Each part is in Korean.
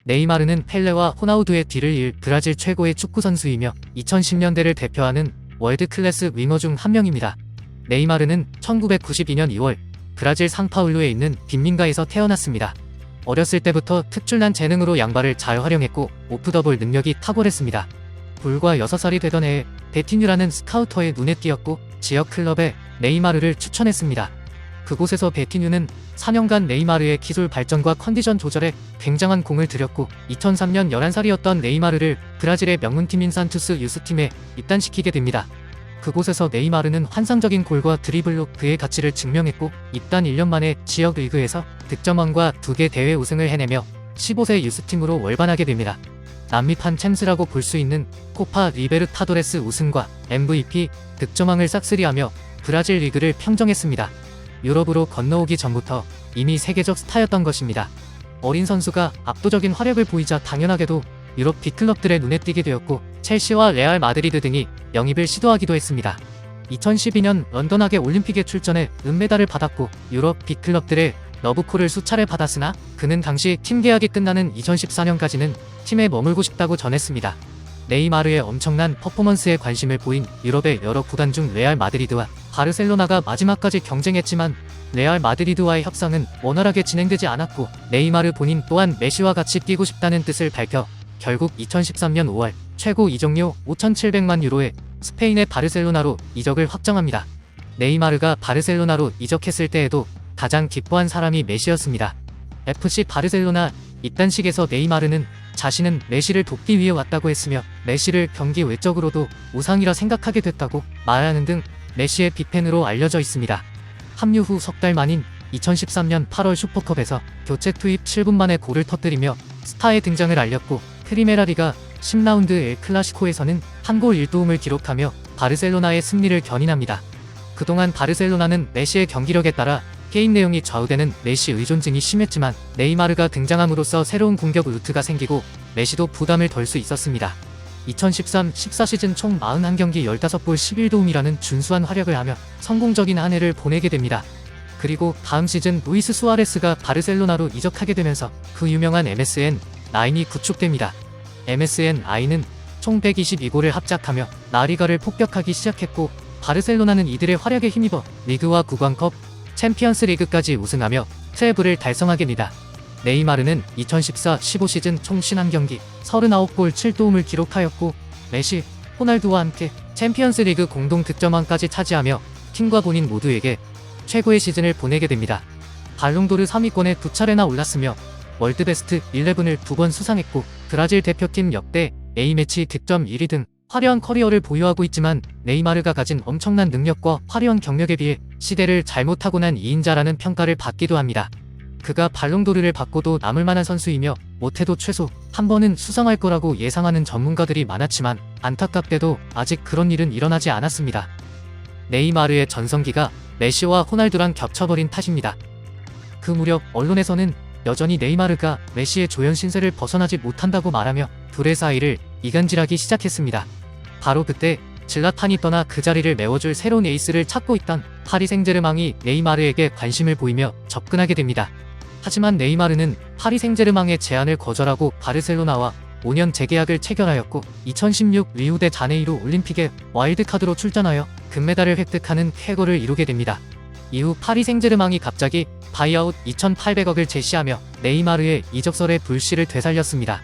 네이마르는 펠레와 호나우두의 뒤를 이을 브라질 최고의 축구선수이며 2010년대를 대표하는 월드클래스 윙어 중 한 명입니다. 네이마르는 1992년 2월 브라질 상파울루에 있는 빈민가에서 태어났습니다. 어렸을 때부터 특출난 재능으로 양발을 잘 활용했고 오프더볼 능력이 탁월했습니다. 불과 6살이 되던 해에 베티뉴라는 스카우터의 눈에 띄었고 지역 클럽에 네이마르를 추천했습니다. 그곳에서 베티뉴는 4년간 네이마르의 기술 발전과 컨디션 조절에 굉장한 공을 들였고 2003년 11살이었던 네이마르를 브라질의 명문팀인 산투스 유스팀에 입단시키게 됩니다. 그곳에서 네이마르는 환상적인 골과 드리블로 그의 가치를 증명했고 입단 1년 만에 지역 리그에서 득점왕과 2개 대회 우승을 해내며 15세 유스팀으로 월반하게 됩니다. 남미판 챔스라고 볼 수 있는 코파 리베르타도레스 우승과 MVP, 득점왕을 싹쓸이하며 브라질 리그를 평정했습니다. 유럽으로 건너오기 전부터 이미 세계적 스타였던 것입니다. 어린 선수가 압도적인 화력을 보이자 당연하게도 유럽 빅클럽들의 눈에 띄게 되었고 첼시와 레알 마드리드 등이 영입을 시도하기도 했습니다. 2012년 런던 하계 올림픽에 출전해 은메달을 받았고 유럽 빅클럽들의 러브콜을 수차례 받았으나 그는 당시 팀 계약이 끝나는 2014년까지는 팀에 머물고 싶다고 전했습니다. 네이마르의 엄청난 퍼포먼스에 관심을 보인 유럽의 여러 구단 중 레알 마드리드와 바르셀로나가 마지막까지 경쟁했지만 레알 마드리드와의 협상은 원활하게 진행되지 않았고 네이마르 본인 또한 메시와 같이 뛰고 싶다는 뜻을 밝혀 결국 2013년 5월 최고 이적료 5,700만 유로에 스페인의 바르셀로나로 이적을 확정합니다. 네이마르가 바르셀로나로 이적했을 때에도 가장 기뻐한 사람이 메시였습니다. FC 바르셀로나 입단식에서 네이마르는 자신은 메시를 돕기 위해 왔다고 했으며 메시를 경기 외적으로도 우상이라 생각하게 됐다고 말하는 등 메시의 빅팬으로 알려져 있습니다. 합류 후 석 달 만인 2013년 8월 슈퍼컵에서 교체 투입 7분 만에 골을 터뜨리며 스타의 등장을 알렸고 프리메라 리가 10라운드 엘 클라시코에서는 한 골 1도움을 기록하며 바르셀로나의 승리를 견인합니다. 그동안 바르셀로나는 메시의 경기력에 따라 게임 내용이 좌우되는 메시 의존증이 심했지만 네이마르가 등장함으로써 새로운 공격 루트가 생기고 메시도 부담을 덜 수 있었습니다. 2013-14 시즌 총 41경기 15골 11도움이라는 준수한 활약을 하며 성공적인 한 해를 보내게 됩니다. 그리고 다음 시즌 루이스 수아레스가 바르셀로나로 이적하게 되면서 그 유명한 MSN9이 구축됩니다. MSN9는 총 122골을 합작하며 라리가를 폭격하기 시작했고 바르셀로나는 이들의 활약에 힘입어 리그와 구강컵, 챔피언스 리그까지 우승하며 트래블을 달성하게 됩니다. 네이마르는 2014-15 시즌 총 51경기 39골 7도움을 기록하였고 메시, 호날두와 함께 챔피언스 리그 공동 득점왕까지 차지하며 팀과 본인 모두에게 최고의 시즌을 보내게 됩니다. 발롱도르 3위권에 2차례나 올랐으며 월드베스트 11을 2번 수상했고 브라질 대표팀 역대 A매치 득점 1위 등 화려한 커리어를 보유하고 있지만 네이마르가 가진 엄청난 능력과 화려한 경력에 비해 시대를 잘못 타고난 2인자라는 평가를 받기도 합니다. 그가 발롱도르를 받고도 남을 만한 선수이며 못해도 최소 한 번은 수상할 거라고 예상하는 전문가들이 많았지만 안타깝게도 아직 그런 일은 일어나지 않았습니다. 네이마르의 전성기가 메시와 호날두랑 겹쳐버린 탓입니다. 그 무렵 언론에서는 여전히 네이마르가 메시의 조연 신세를 벗어나지 못한다고 말하며 둘의 사이를 이간질하기 시작했습니다. 바로 그때 질라탄이 떠나 그 자리를 메워줄 새로운 에이스를 찾고 있던 파리 생제르맹이 네이마르에게 관심을 보이며 접근하게 됩니다. 하지만 네이마르는 파리 생제르맹의 제안을 거절하고 바르셀로나와 5년 재계약을 체결하였고 2016 리우데 자네이루 올림픽에 와일드카드로 출전하여 금메달을 획득하는 쾌거를 이루게 됩니다. 이후 파리 생제르맹이 갑자기 바이아웃 2,800억을 제시하며 네이마르의 이적설의 불씨를 되살렸습니다.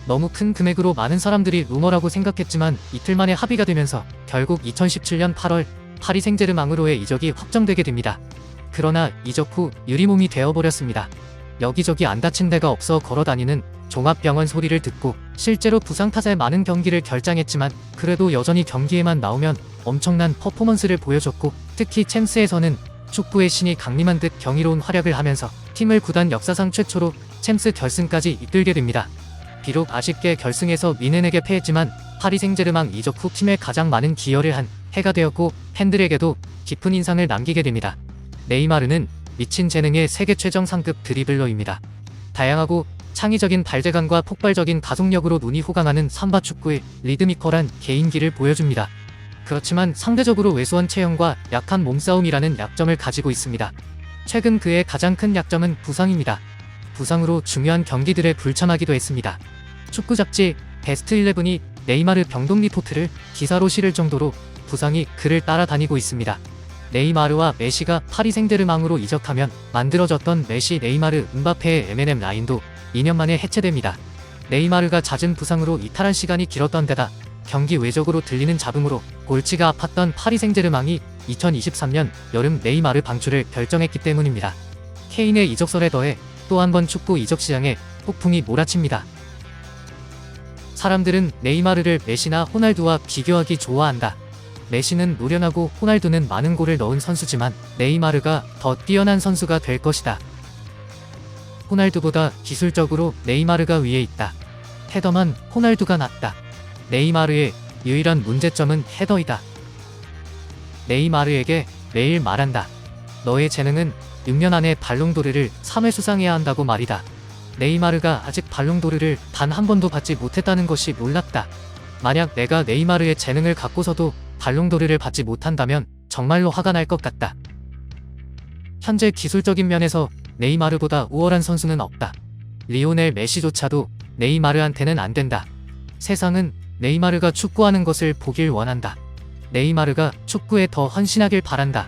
너무 큰 금액으로 많은 사람들이 루머라고 생각했지만 이틀 만에 합의가 되면서 결국 2017년 8월 파리 생제르맹으로의 이적이 확정되게 됩니다. 그러나 이적 후 유리몸이 되어버렸습니다. 여기저기 안 다친 데가 없어 걸어다니는 종합병원 소리를 듣고 실제로 부상 탓에 많은 경기를 결장했지만 그래도 여전히 경기에만 나오면 엄청난 퍼포먼스를 보여줬고 특히 챔스에서는 축구의 신이 강림한 듯 경이로운 활약을 하면서 팀을 구단 역사상 최초로 챔스 결승까지 이끌게 됩니다. 비록 아쉽게 결승에서 미넨에게 패했지만 파리 생제르맹 이적 후 팀에 가장 많은 기여를 한 해가 되었고 팬들에게도 깊은 인상을 남기게 됩니다. 네이마르는 미친 재능의 세계 최정 상급 드리블러입니다. 다양하고 창의적인 발재간과 폭발적인 가속력으로 눈이 호강하는 삼바 축구의 리드미컬한 개인기를 보여줍니다. 그렇지만 상대적으로 왜소한 체형과 약한 몸싸움이라는 약점을 가지고 있습니다. 최근 그의 가장 큰 약점은 부상입니다. 부상으로 중요한 경기들에 불참하기도 했습니다. 축구 잡지 베스트 11이 네이마르 병동 리포트를 기사로 실을 정도로 부상이 그를 따라다니고 있습니다. 네이마르와 메시가 파리 생제르맹으로 이적하면 만들어졌던 메시, 네이마르, 음바페의 M&M 라인도 2년 만에 해체됩니다. 네이마르가 잦은 부상으로 이탈한 시간이 길었던 데다 경기 외적으로 들리는 잡음으로 골치가 아팠던 파리 생제르맹이 2023년 여름 네이마르 방출을 결정했기 때문입니다. 케인의 이적설에 더해 또 한 번 축구 이적 시장에 폭풍이 몰아칩니다. 사람들은 네이마르를 메시나 호날두와 비교하기 좋아한다. 메시는 노련하고 호날두는 많은 골을 넣은 선수지만 네이마르가 더 뛰어난 선수가 될 것이다. 호날두보다 기술적으로 네이마르가 위에 있다. 헤더만 호날두가 낫다. 네이마르의 유일한 문제점은 헤더이다. 네이마르에게 매일 말한다. 너의 재능은 6년 안에 발롱도르를 3회 수상해야 한다고 말이다. 네이마르가 아직 발롱도르를 단 한 번도 받지 못했다는 것이 놀랍다. 만약 내가 네이마르의 재능을 갖고서도 발롱도르를 받지 못한다면 정말로 화가 날 것 같다. 현재 기술적인 면에서 네이마르보다 우월한 선수는 없다. 리오넬 메시조차도 네이마르한테는 안 된다. 세상은 네이마르가 축구하는 것을 보길 원한다. 네이마르가 축구에 더 헌신하길 바란다.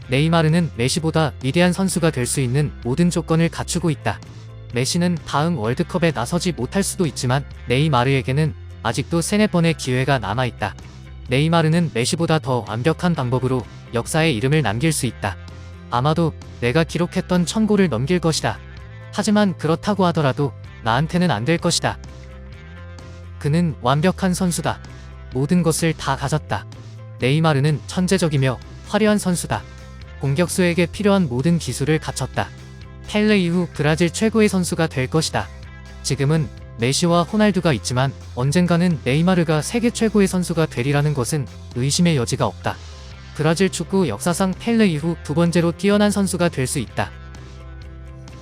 네이마르는 메시보다 위대한 선수가 될 수 있는 모든 조건을 갖추고 있다. 메시는 다음 월드컵에 나서지 못할 수도 있지만 네이마르에게는 아직도 3-4번의 기회가 남아있다. 네이마르는 메시보다 더 완벽한 방법으로 역사에 이름을 남길 수 있다. 아마도 내가 기록했던 1000골을 넘길 것이다. 하지만 그렇다고 하더라도 나한테는 안 될 것이다. 그는 완벽한 선수다. 모든 것을 다 가졌다. 네이마르는 천재적이며 화려한 선수다. 공격수에게 필요한 모든 기술을 갖췄다. 펠레 이후 브라질 최고의 선수가 될 것이다. 지금은 메시와 호날두가 있지만 언젠가는 네이마르가 세계 최고의 선수가 되리라는 것은 의심의 여지가 없다. 브라질 축구 역사상 펠레 이후 2번째로 뛰어난 선수가 될 수 있다.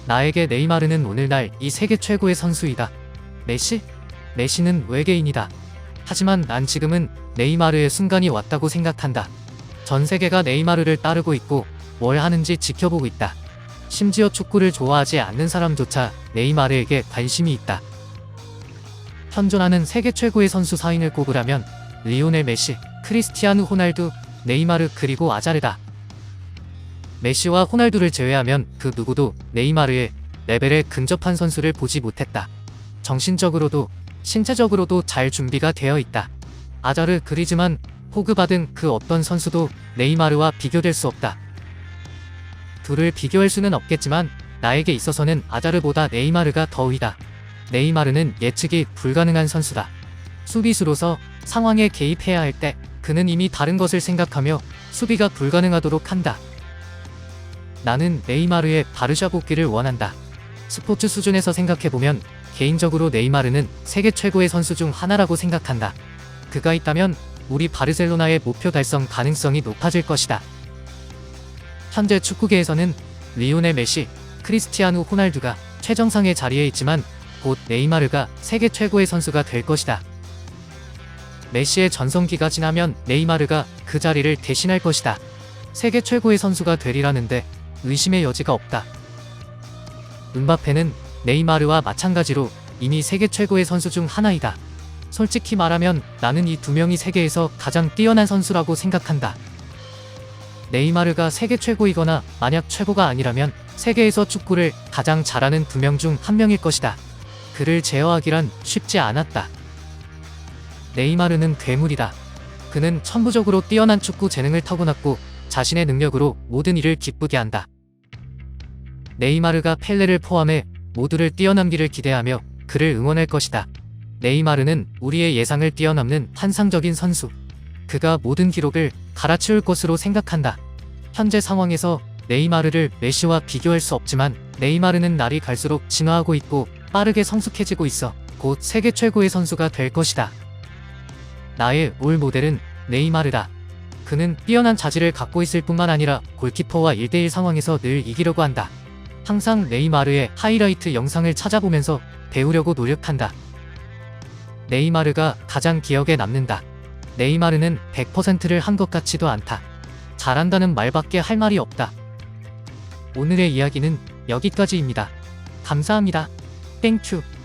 나에게 네이마르는 오늘날 이 세계 최고의 선수이다. 메시? 메시는 외계인이다. 하지만 난 지금은 네이마르의 순간이 왔다고 생각한다. 전 세계가 네이마르를 따르고 있고 뭘 하는지 지켜보고 있다. 심지어 축구를 좋아하지 않는 사람조차 네이마르에게 관심이 있다. 현존하는 세계 최고의 선수 4인을 꼽으라면 리오넬 메시, 크리스티아누 호날두, 네이마르 그리고 아자르다. 메시와 호날두를 제외하면 그 누구도 네이마르의 레벨에 근접한 선수를 보지 못했다. 정신적으로도 신체적으로도 잘 준비가 되어 있다. 아자르, 그리즈만, 포그바 등 그 어떤 선수도 네이마르와 비교될 수 없다. 둘을 비교할 수는 없겠지만 나에게 있어서는 아자르보다 네이마르가 더 위다. 네이마르는 예측이 불가능한 선수다. 수비수로서 상황에 개입해야 할 때 그는 이미 다른 것을 생각하며 수비가 불가능하도록 한다. 나는 네이마르의 바르샤 복귀를 원한다. 스포츠 수준에서 생각해보면 개인적으로 네이마르는 세계 최고의 선수 중 하나라고 생각한다. 그가 있다면 우리 바르셀로나의 목표 달성 가능성이 높아질 것이다. 현재 축구계에서는 리오넬 메시, 크리스티아누 호날두가 최정상의 자리에 있지만 곧 네이마르가 세계 최고의 선수가 될 것이다. 메시의 전성기가 지나면 네이마르가 그 자리를 대신할 것이다. 세계 최고의 선수가 되리라는데 의심의 여지가 없다. 음바페는 네이마르와 마찬가지로 이미 세계 최고의 선수 중 하나이다. 솔직히 말하면 나는 이 두 명이 세계에서 가장 뛰어난 선수라고 생각한다. 네이마르가 세계 최고이거나 만약 최고가 아니라면 세계에서 축구를 가장 잘하는 2명 중 1명일 것이다. 그를 제어하기란 쉽지 않았다. 네이마르는 괴물이다. 그는 천부적으로 뛰어난 축구 재능을 타고났고 자신의 능력으로 모든 일을 기쁘게 한다. 네이마르가 펠레를 포함해 모두를 뛰어넘기를 기대하며 그를 응원할 것이다. 네이마르는 우리의 예상을 뛰어넘는 환상적인 선수. 그가 모든 기록을 갈아치울 것으로 생각한다. 현재 상황에서 네이마르를 메시와 비교할 수 없지만 네이마르는 날이 갈수록 진화하고 있고 빠르게 성숙해지고 있어 곧 세계 최고의 선수가 될 것이다. 나의 롤 모델은 네이마르다. 그는 뛰어난 자질을 갖고 있을 뿐만 아니라 골키퍼와 1대1 상황에서 늘 이기려고 한다. 항상 네이마르의 하이라이트 영상을 찾아보면서 배우려고 노력한다. 네이마르가 가장 기억에 남는다. 네이마르는 100%를 한 것 같지도 않다. 잘한다는 말밖에 할 말이 없다. 오늘의 이야기는 여기까지입니다. 감사합니다. 땡큐.